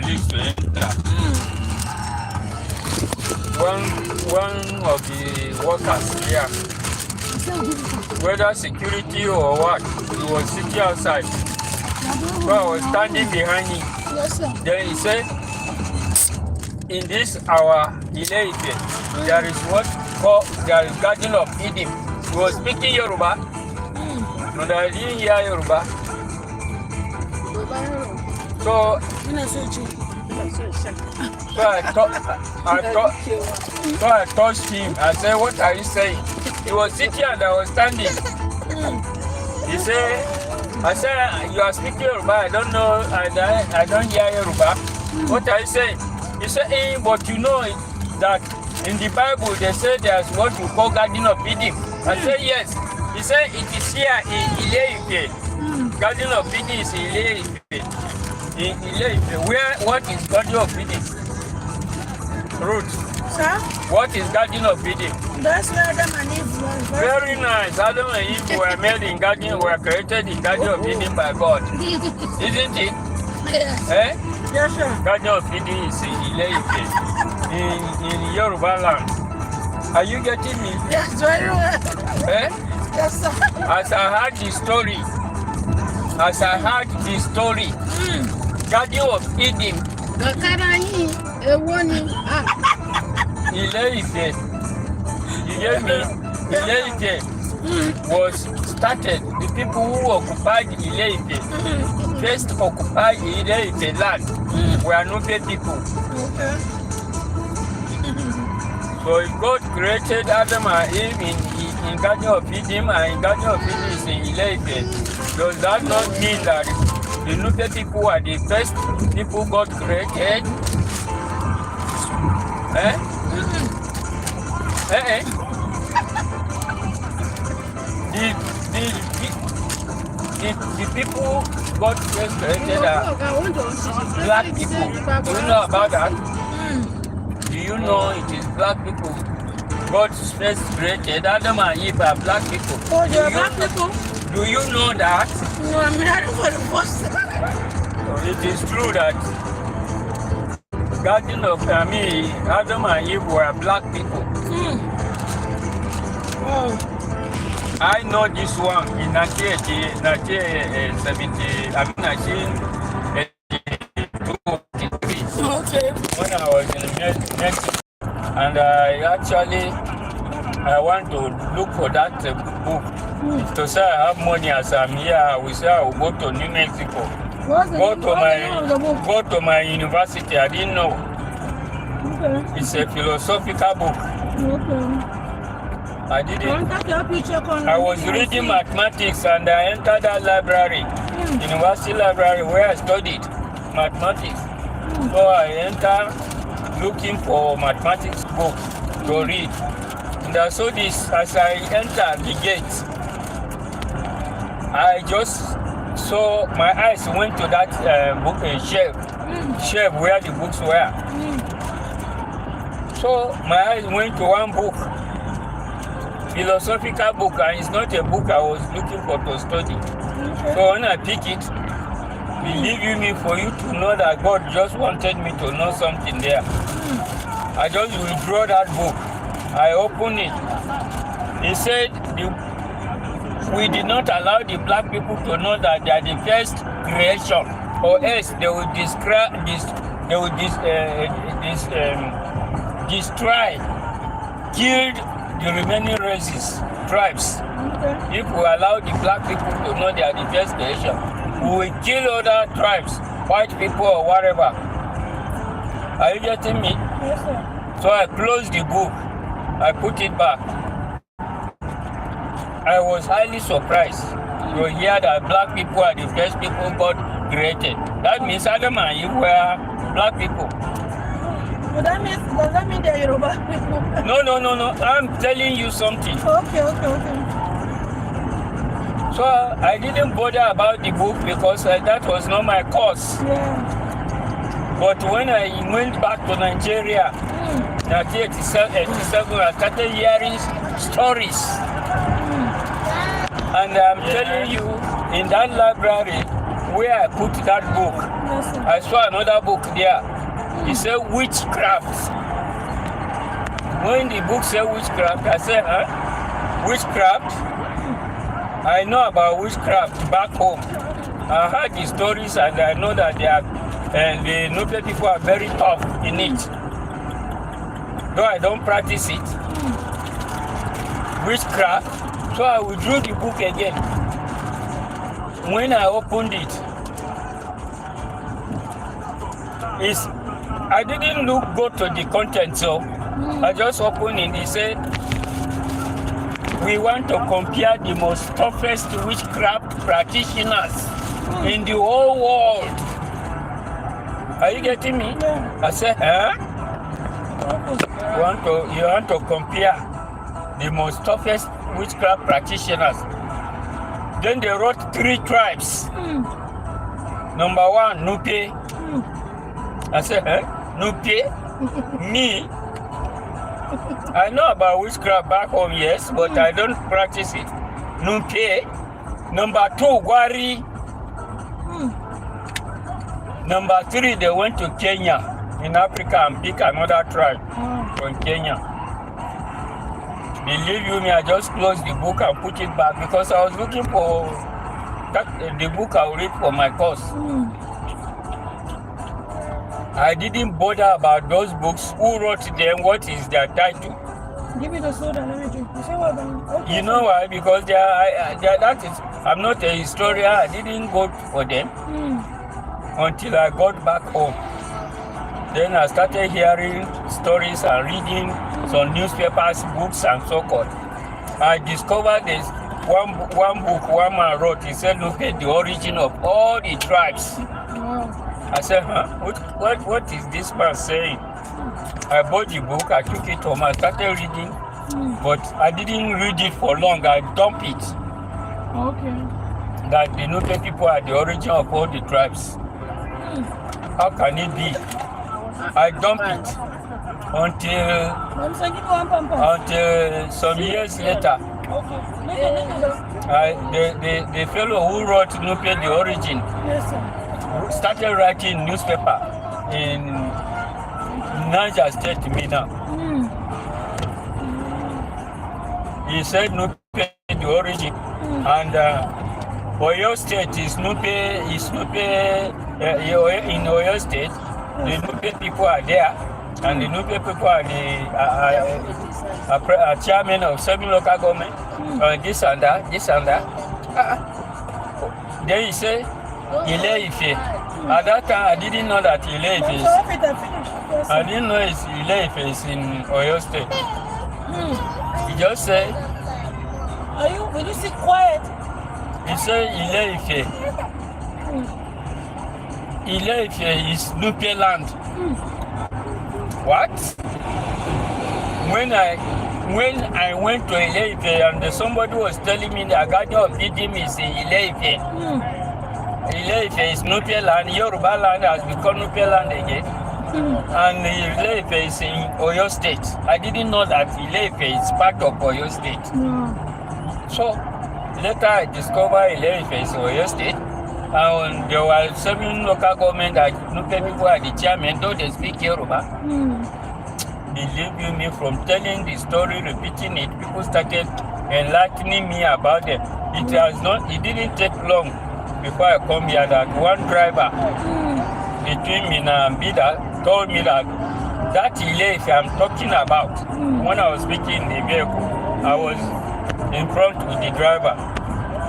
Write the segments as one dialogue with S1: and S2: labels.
S1: this to enter. One of the workers here, whether security or what, he was sitting outside. So I was standing behind him.
S2: Yes, sir.
S1: Then he said, in this our delay, there is what called there is Garden of Eden. He was speaking Yoruba, but I didn't hear Yoruba. So I touched him. I said, what are you saying? He was sitting and I was standing. He said, I said, you are speaking Yoruba. I don't know. I don't hear Yoruba. What are you saying? He said, but you know that in the Bible they say there's what you call Garden of Eden. I said, yes. He said, it is here in Ile-Ife. Garden of Eden is in Ile-Ife. In Ile-Ife. What is Garden of Eden? Ruth.
S2: Sir?
S1: What is Garden of Eden?
S2: That's where Adam and Eve were.
S1: Very nice. Adam and Eve were made in Garden, were created in Garden of Eden by God. Isn't it?
S2: Yes.
S1: Eh?
S2: Yes, sir.
S1: Garden of Eden is in Ile-Ife, in Yoruba land. Are you getting me?
S2: Yes, very well.
S1: Eh?
S2: Yes, sir.
S1: As I heard the story, Garden of Eden,
S2: Kakarayi, Ewoni.
S1: Ile-Ife, you get me? Ile-Ife was started, the people who occupied Ile-Ife, first occupied Ile-Ife land, were Nupe people.
S2: Okay.
S1: So God created Adam and Eve in Garden of Eden, and in Garden of Eden is in Ile-Ife. Does that not mean that the Nupe people are the first people God created? Eh? The people God first created are black people. Do you know about that? Do you know it is black people? God first created Adam and Eve are black people.
S2: Oh, they're black people?
S1: Do you know that?
S2: No, I'm hearing for the first time.
S1: It is true that Adam and Eve were black people.
S2: Oh.
S1: I know this one in 1982,
S2: Okay.
S1: when I was in Mexico, and I want to look for that book to say I have money as I'm here. I will say I will go to New Mexico, go to my university. I didn't know.
S2: Okay.
S1: It's a philosophical book.
S2: Okay.
S1: I didn't. I was reading mathematics and I entered that library, university library where I studied mathematics. So I entered looking for mathematics book to read. And I saw this as I entered the gate. I just saw, my eyes went to that book shelf where the books were. So my eyes went to one book, philosophical book, and it's not a book I was looking for to study. So when I pick it, believe you me, for you to know that God just wanted me to know something there. I just withdraw that book. I open it. He said, we did not allow the black people to know that they are the first creation, or else they would destroy, killed the remaining races, tribes. If we allow the black people to know they are the first creation, we will kill other tribes, white people or whatever. Are you getting me?
S2: Yes, sir.
S1: So I closed the book. I put it back. I was highly surprised to hear that black people are the first people God created. That means Adam and Eve were black people.
S2: But does that mean they're Yoruba people?
S1: No. I'm telling you something.
S2: Okay.
S1: So I didn't bother about the book because that was not my course.
S2: Yeah.
S1: But when I went back to Nigeria, 1987, I started hearing stories. And I'm telling you, in that library, where I put that book,
S2: Yes, sir.
S1: I saw another book there. It said witchcraft. When the book said witchcraft, I said, huh? Witchcraft? I know about witchcraft back home. I heard the stories and I know that the Nupe people are very tough in it. Though I don't practice it. Witchcraft. So I withdrew the book again. When I opened it, I didn't go to the content, so I just opened it. It said, we want to compare the most toughest witchcraft practitioners in the whole world. Are you getting me?
S2: Yeah.
S1: I said, huh? You want to compare the most toughest witchcraft practitioners. Then they wrote 3 tribes. Number 1, Nupe. I said, huh? Nupe? Me? I know about witchcraft back home, yes, but I don't practice it. Nupe. Number 2, Gwari. Number 3, they went to Kenya in Africa and picked another tribe from Kenya. Believe you me, I just closed the book and put it back because I was looking for the book I'll read for my course. I didn't bother about those books, who wrote them, what is their title.
S2: Give me the soda, let me drink. You say what? Okay.
S1: You know why? Because I'm not a historian, I didn't go for them until I got back home. Then I started hearing stories and reading some newspapers, books, and so forth. I discovered this one book one man wrote. He said, look at the origin of all the tribes.
S2: Wow.
S1: I said, huh? What is this man saying? I bought the book, I took it home, I started reading, but I didn't read it for long. I dumped it.
S2: Okay.
S1: That the Nupe people are the origin of all the tribes. How can it be? I dumped it until some years later. The fellow who wrote Nupe the origin started writing newspaper in Niger State, Mina. He said Nupe the origin, and Oyo State is Nupe in Oyo State. The Nupe people are there, and the Nupe people are the chairman of 7 local government. This and that. Then he said, Ile-Ife. At that time, I didn't know that Ile-Ife is. I didn't know Ile-Ife is in Oyo State. He just said.
S2: Will you sit quiet?
S1: He said Ile-Ife. Ile-Ife is Nupe land. What? When I went to Ile-Ife and somebody was telling me the Garden of Eden is in Ile-Ife. Ile-Ife is Nupe land. Yoruba land has become Nupe land again. And Ile-Ife is in Oyo State. I didn't know that Ile-Ife is part of Oyo State. So later I discovered Ile-Ife is Oyo State. And there were 7 local government that Nupe people are the chairman, though they speak Yoruba. Believe you me, from telling the story, repeating it, people started enlightening me about it. It didn't take long before I come here that one driver between Mina and Bida told me that Ile-Ife I'm talking about, when I was speaking in the vehicle, I was in front with the driver.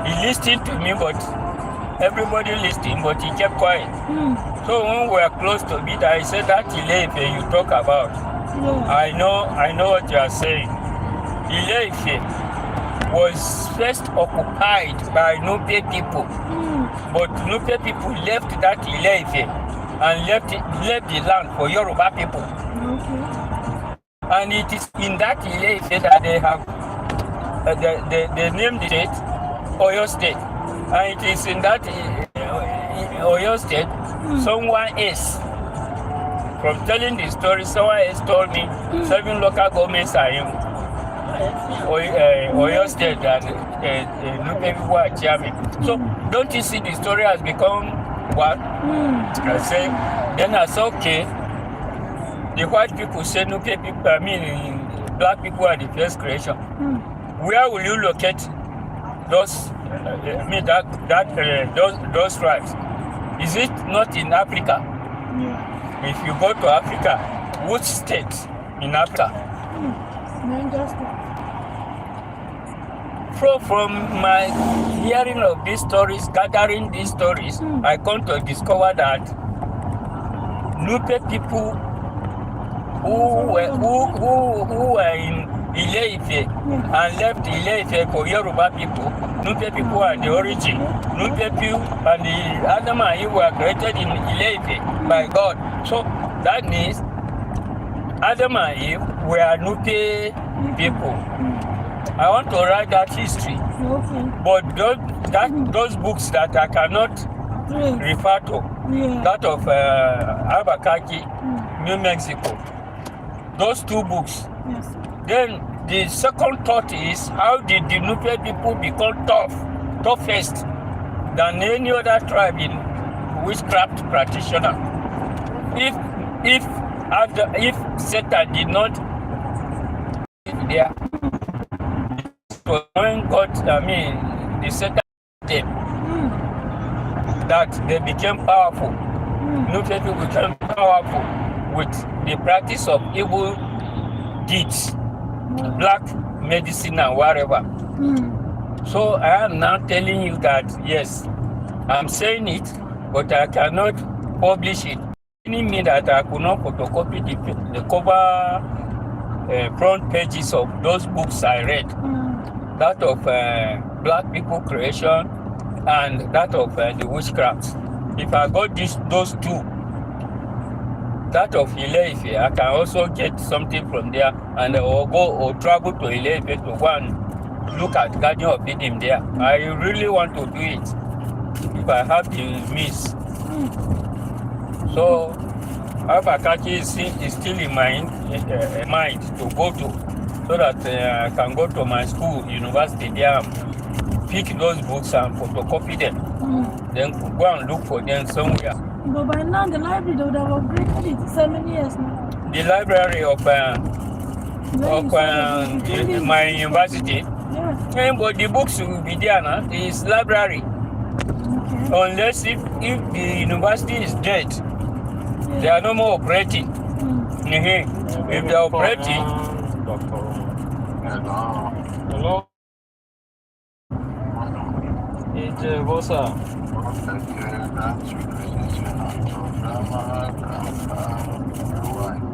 S1: He listened to me, but everybody listened, but he kept quiet. So when we were close to Bida, he said that Ile-Ife you talk about. I know what you are saying. Ile-Ife was first occupied by Nupe people, but Nupe people left that Ile-Ife and left the land for Yoruba people. And it is in that Ile-Ife that they have they named the state Oyo State, and it is in that Oyo State someone else. From telling the story, someone else told me 7 local governments are in Oyo State and Nupe people are jamming. So don't you see the story has become what? I say, then I say, okay, the white people say Nupe people, I mean, black people are the first creation. Where will you locate those, those tribes? Is it not in Africa? If you go to Africa, which state in Africa? From my hearing of these stories, gathering these stories, I come to discover that Nupe people who were in Ile-Ife and left Ile-Ife for Yoruba people, Nupe people are the origin. Nupe people and the Adam and Eve were created in Ile-Ife by God. So that means Adam and Eve were Nupe people. I want to write that history, but those books that I cannot refer to, that of Albuquerque, New Mexico, those two books. Then the second thought is, how did the Nupe people become toughest than any other tribe in witchcraft practitioner? If Satan did not there, when God, the Satan them, that they became powerful. Nupe people became powerful with the practice of evil deeds, black medicine and whatever. So I am now telling you that, yes, I'm saying it, but I cannot publish it. Meaning me that I could not photocopy the cover front pages of those books I read. That of black people creation and that of the witchcraft. If I got those two, that of Ile-Ife, I can also get something from there, and or go or travel to Ile-Ife to go and look at Garden of Eden there. I really want to do it if I have the means. So Albuquerque is still in my mind to go to, so that I can go to my school, university there, pick those books and photocopy them. Then go and look for them somewhere.
S2: But by now the library would have upgraded it 7 years now.
S1: The library of my university. Yeah. But the books will be there now. It's library. Okay. Unless if the university is dead, they are no more operating. If they are operating.
S3: Hello. What's up?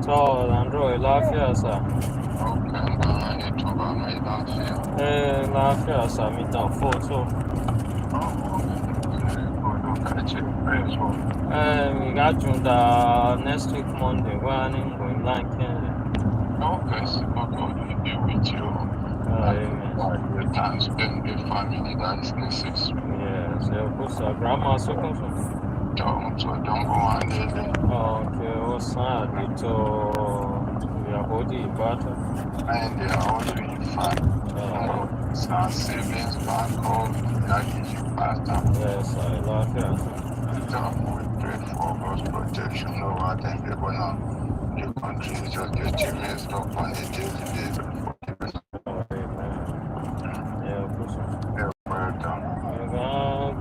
S3: So, Android, lafiya sa. Lafiya sa, mi dan photo. We got you next week Monday. We're going like
S4: Okay, so God will be with you.
S3: amen.
S4: Your time spent with family that is necessary.
S3: Yes, grandma so
S4: Don't go on there.
S3: okay, what's that? Your body better.
S4: And they are all doing fine. Some savings bank home, that is you pastor.
S3: Yes, I love you.
S4: We pray for God's protection over them. People now, the country is just getting messed up on a daily basis.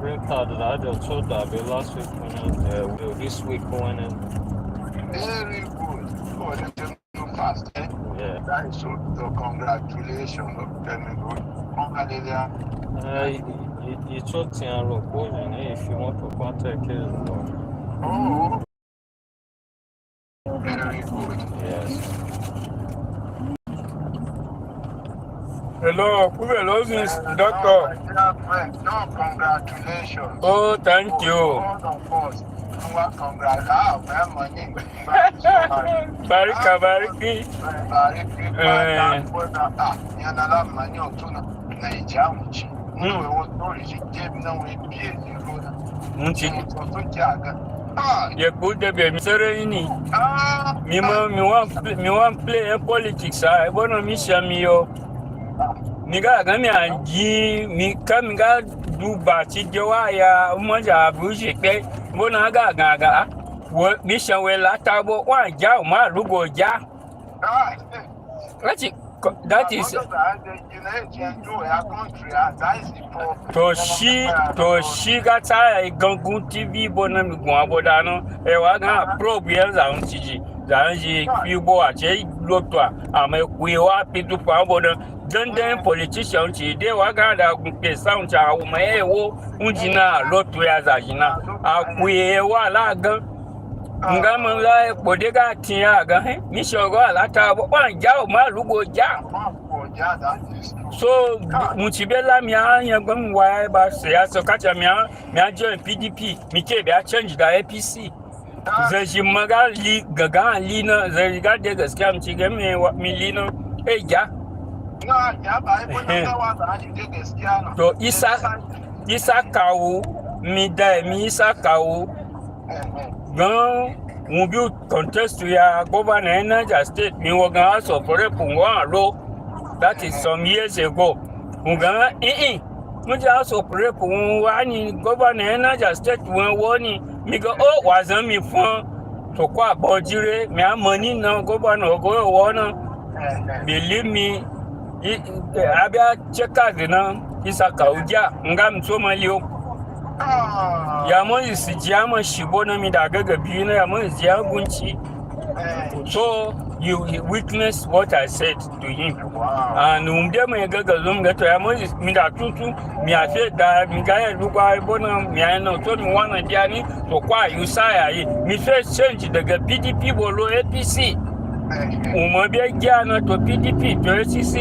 S3: Green card that I just told that last week when this week when
S4: very good. Oh, let them do fast, eh?
S3: yeah.
S4: That is so congratulations. Tell me good. Hallelujah.
S3: You told me if you want to contact it.
S4: Oh, very good.
S3: Yes.
S1: Hello, doctor.
S4: No, congratulations.
S1: Oh, thank you.
S4: All of us. Congratulations.
S1: Barika. You put the baby ceremony. Me want play politics. I wanna miss me. mi ga mi anji mi ka mi ga du ba ti je wa ya mo ja bu se pe mo na ga wo mi shan we la ta bo wa ja o ma rugo ja that is to shi ga ta gangun tv bona mi gun aboda no e wa ga probe yan za un tiji za ji fi bo a che loto a me ku wa pitu pa aboda dandan politician ti de wa ga da gun pe sound cha wo me wo unjina loto ya za jina a ku wa la gan ngama la bodega tiya ga mi shogo ala ta bo wa ja o ma rugo ja so mutibela mi anya gbon wa ba se aso kacha mi join PDP mi ke be a change da APC zai shi magali gaga lina zai ga de gaskiya mi ci ga mi lina ja to isa kawo mi da mi isa kawo gan mo bi contest ya governor in Niger State mi wo gan House of Rep ro that is some years ago mo gan mo ja House of Rep wa ni governor in Niger State won wo ni mi go o wa zan mi fun to kwa bojire mi amoni na governor go wo na believe me abia checkers na isaka uja ngam so maliyo ya mo isijama shibona mi da gaga biyu na ya mo isiya gunci so you witness what I said to him and umde me gaga zum ga to ya mo mi da tutu mi afi da mi ga ya lugwa bona mi ana to mi wana diani to kwa usaya yi mi fe change daga PDP bolo APC umo be gana to PDP to ACC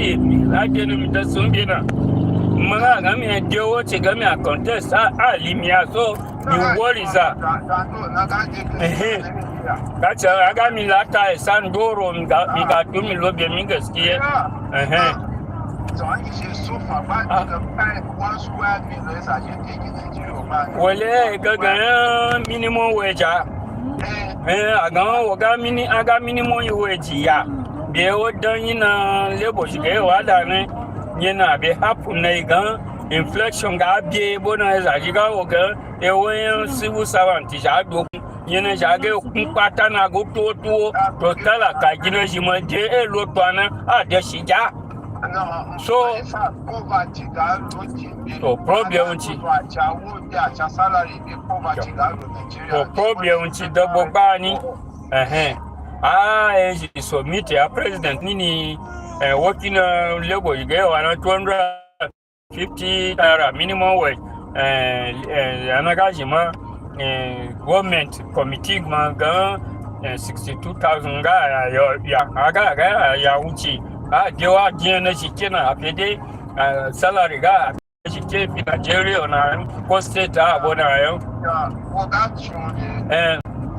S1: ade no mi da sumbina mga ga mi dewo che ga mi a contest a limia so you worry za kacha aga mi lata sandoro mi ga tu mi lobe mi gaskiya so an yi so fa ba ga pai one square meal sa je ke Nigeria ba wale ga minimum wage aga minimum wage ya be o dan ina lebo shi ga wa da ne yana be happen na gan inflation ga be bona za ji ga o ga e won civil servant ja do yana ja ga kun pata na go to tala ka gina shi ma je e lo to na a de shi ja so problem unchi problem unchi double bani submit a president nini working labor you get 250 naira minimum wage anagajima government committee ga 62,000 ga ya uchi dewa na shike na afede salary ga shike fi Nigeria na ko state abona yo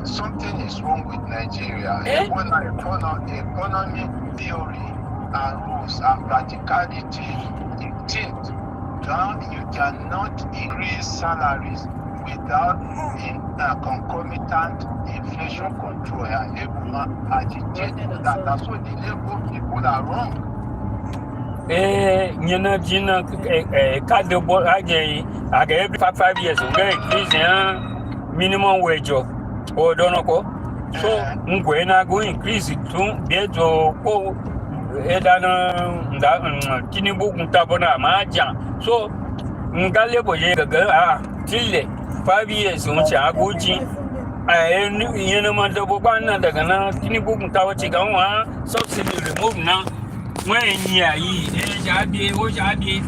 S4: something is wrong with Nigeria. Economy theory and rules and practicality dictate that you cannot increase salaries without concomitant inflation control. And agitate that. So the labor people are wrong.
S1: Nyana jina kade bo age every 5 years we increase minimum wage o dono ko so ngwe na go increase to bezo ko edana Tinubu kuntabona maja so ngale boye gaga tille 5 years on cha goji yana ma da bobana daga na Tinubu kuntawa ci ganwa subsidy remove na when yayi jabe o jabe